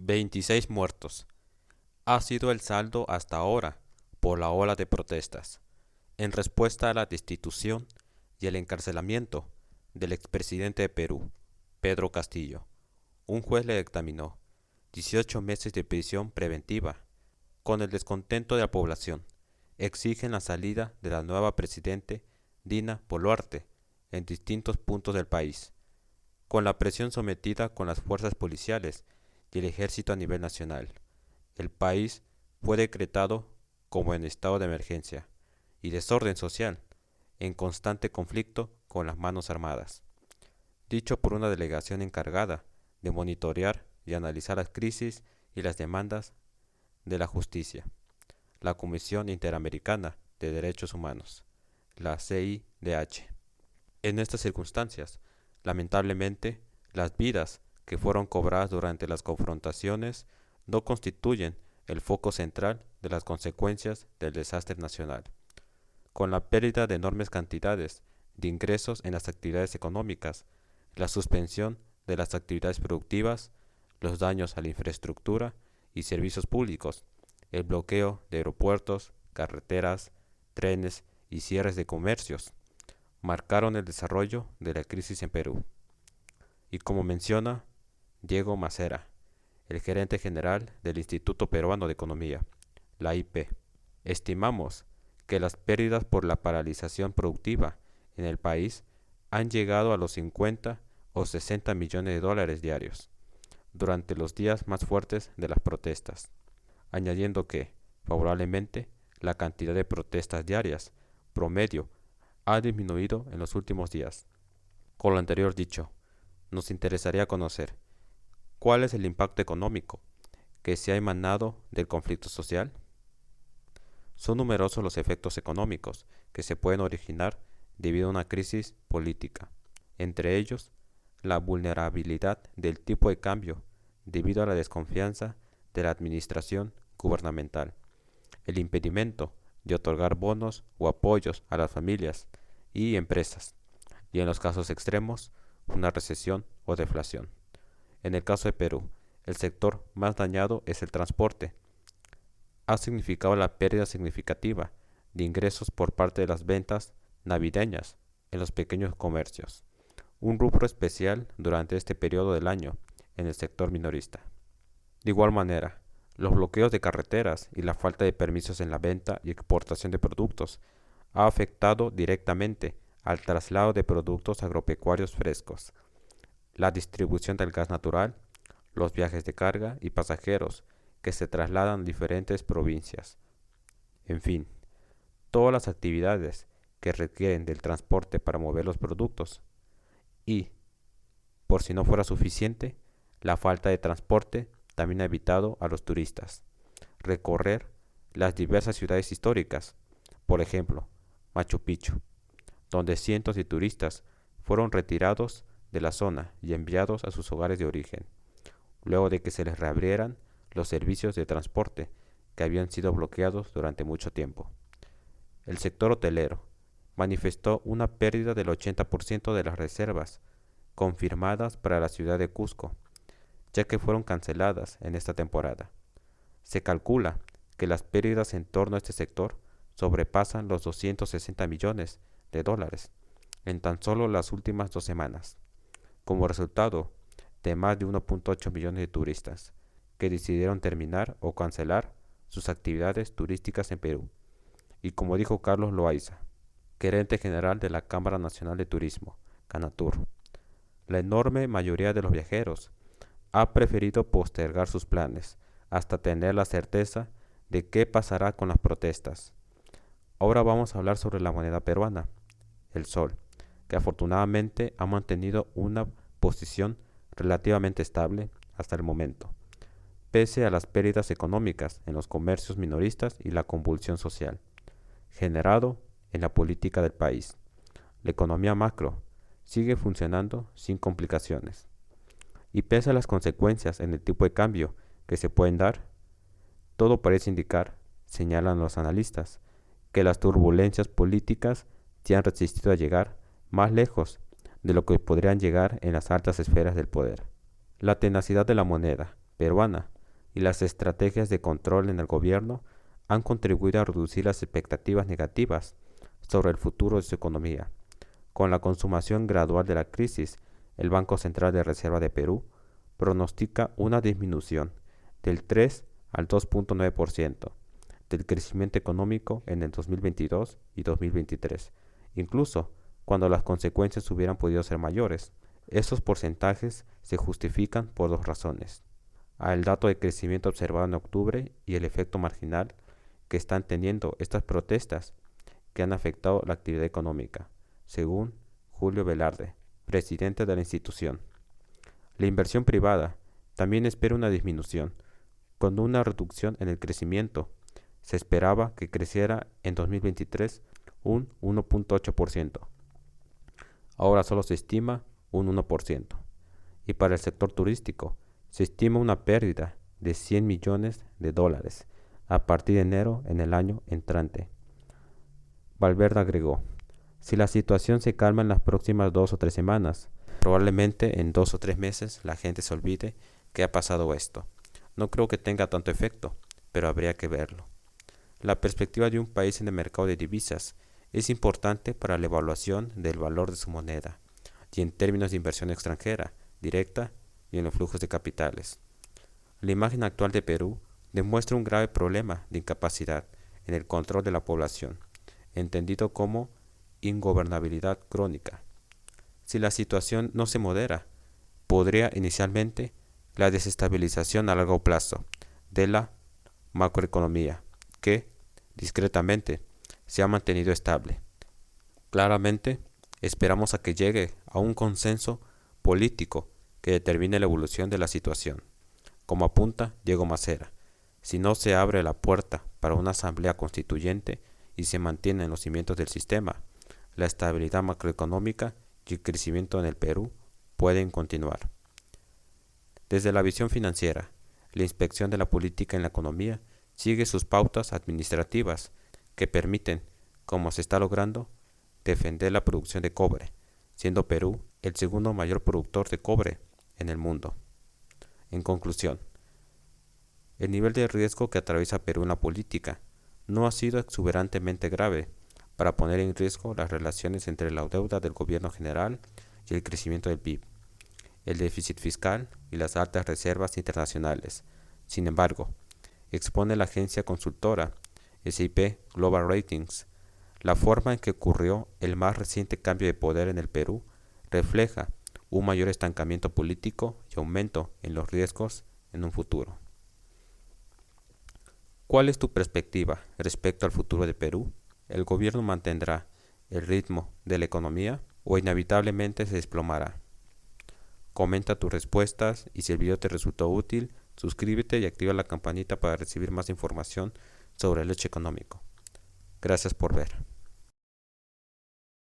26 muertos. Ha sido el saldo hasta ahora por la ola de protestas, en respuesta a la destitución y el encarcelamiento del expresidente de Perú, Pedro Castillo. Un juez le dictaminó 18 meses de prisión preventiva. Con el descontento de la población, exigen la salida de la nueva presidente Dina Boluarte en distintos puntos del país, con la presión sometida con las fuerzas policiales y el ejército a nivel nacional. El país fue decretado como en estado de emergencia y desorden social, en constante conflicto con las manos armadas. Dicho por una delegación encargada de monitorear y analizar las crisis y las demandas de la justicia, la Comisión Interamericana de Derechos Humanos, la CIDH. En estas circunstancias, lamentablemente, las vidas que fueron cobradas durante las confrontaciones no constituyen el foco central de las consecuencias del desastre nacional. Con la pérdida de enormes cantidades de ingresos en las actividades económicas, la suspensión de las actividades productivas, los daños a la infraestructura y servicios públicos, el bloqueo de aeropuertos, carreteras, trenes y cierres de comercios, marcaron el desarrollo de la crisis en Perú. Y como menciona Diego Macera, el gerente general del Instituto Peruano de Economía, la IP, estimamos que las pérdidas por la paralización productiva en el país han llegado a los 50 o 60 millones de dólares diarios durante los días más fuertes de las protestas, añadiendo que, favorablemente, la cantidad de protestas diarias promedio ha disminuido en los últimos días. Con lo anterior dicho, nos interesaría conocer cuál es el impacto económico que se ha emanado del conflicto social. Son numerosos los efectos económicos que se pueden originar debido a una crisis política, entre ellos la vulnerabilidad del tipo de cambio debido a la desconfianza de la administración gubernamental, el impedimento de otorgar bonos o apoyos a las familias y empresas, y en los casos extremos, una recesión o deflación. En el caso de Perú, el sector más dañado es el transporte. Ha significado la pérdida significativa de ingresos por parte de las ventas navideñas en los pequeños comercios, un rubro especial durante este periodo del año en el sector minorista. De igual manera, los bloqueos de carreteras y la falta de permisos en la venta y exportación de productos ha afectado directamente al traslado de productos agropecuarios frescos, la distribución del gas natural, los viajes de carga y pasajeros que se trasladan a diferentes provincias. En fin, todas las actividades que requieren del transporte para mover los productos y, por si no fuera suficiente, la falta de transporte también ha evitado a los turistas recorrer las diversas ciudades históricas, por ejemplo, Machu Picchu, donde cientos de turistas fueron retirados de la zona y enviados a sus hogares de origen, luego de que se les reabrieran los servicios de transporte que habían sido bloqueados durante mucho tiempo. El sector hotelero manifestó una pérdida del 80% de las reservas confirmadas para la ciudad de Cusco, ya que fueron canceladas en esta temporada. Se calcula que las pérdidas en torno a este sector sobrepasan los 260 millones de dólares en tan solo las últimas 2 semanas, como resultado de más de 1.8 millones de turistas que decidieron terminar o cancelar sus actividades turísticas en Perú. Y como dijo Carlos Loaiza, gerente general de la Cámara Nacional de Turismo, Canatur, la enorme mayoría de los viajeros ha preferido postergar sus planes hasta tener la certeza de qué pasará con las protestas. Ahora vamos a hablar sobre la moneda peruana, el sol, que afortunadamente ha mantenido una posición relativamente estable hasta el momento, pese a las pérdidas económicas en los comercios minoristas y la convulsión social generado en la política del país. La economía macro sigue funcionando sin complicaciones. Y pese a las consecuencias en el tipo de cambio que se pueden dar, todo parece indicar, señalan los analistas, que las turbulencias políticas se han resistido a llegar más lejos de lo que podrían llegar en las altas esferas del poder. La tenacidad de la moneda peruana y las estrategias de control en el gobierno han contribuido a reducir las expectativas negativas sobre el futuro de su economía. Con la consumación gradual de la crisis, el Banco Central de Reserva de Perú pronostica una disminución del 3 al 2.9% del crecimiento económico en el 2022 y 2023, incluso cuando las consecuencias hubieran podido ser mayores. Estos porcentajes se justifican por dos razones: el dato de crecimiento observado en octubre y el efecto marginal que están teniendo estas protestas que han afectado la actividad económica, según Julio Velarde, presidente de la institución. La inversión privada también espera una disminución, con una reducción en el crecimiento. Se esperaba que creciera en 2023 un 1.8%. Ahora solo se estima un 1%. Y para el sector turístico, se estima una pérdida de $100 millones a partir de enero en el año entrante. Valverde agregó: si la situación se calma en las próximas 2 o 3 semanas, probablemente en 2 o 3 meses la gente se olvide que ha pasado esto. No creo que tenga tanto efecto, pero habría que verlo. La perspectiva de un país en el mercado de divisas es importante para la evaluación del valor de su moneda y en términos de inversión extranjera, directa y en los flujos de capitales. La imagen actual de Perú demuestra un grave problema de incapacidad en el control de la población, entendido como ingobernabilidad crónica. Si la situación no se modera, podría inicialmente la desestabilización a largo plazo de la macroeconomía, que, discretamente, se ha mantenido estable. Claramente, esperamos a que llegue a un consenso político que determine la evolución de la situación. Como apunta Diego Macera, si no se abre la puerta para una asamblea constituyente y se mantienen los cimientos del sistema, la estabilidad macroeconómica y el crecimiento en el Perú pueden continuar. Desde la visión financiera, la inspección de la política en la economía sigue sus pautas administrativas que permiten, como se está logrando, defender la producción de cobre, siendo Perú el segundo mayor productor de cobre en el mundo. En conclusión, el nivel de riesgo que atraviesa Perú en la política no ha sido exuberantemente grave para poner en riesgo las relaciones entre la deuda del gobierno general y el crecimiento del PIB, el déficit fiscal y las altas reservas internacionales. Sin embargo, expone la agencia consultora S&P Global Ratings, la forma en que ocurrió el más reciente cambio de poder en el Perú refleja un mayor estancamiento político y aumento en los riesgos en un futuro. ¿Cuál es tu perspectiva respecto al futuro de Perú? ¿El gobierno mantendrá el ritmo de la economía o inevitablemente se desplomará? Comenta tus respuestas y si el video te resultó útil, suscríbete y activa la campanita para recibir más información sobre el hecho económico. Gracias por ver.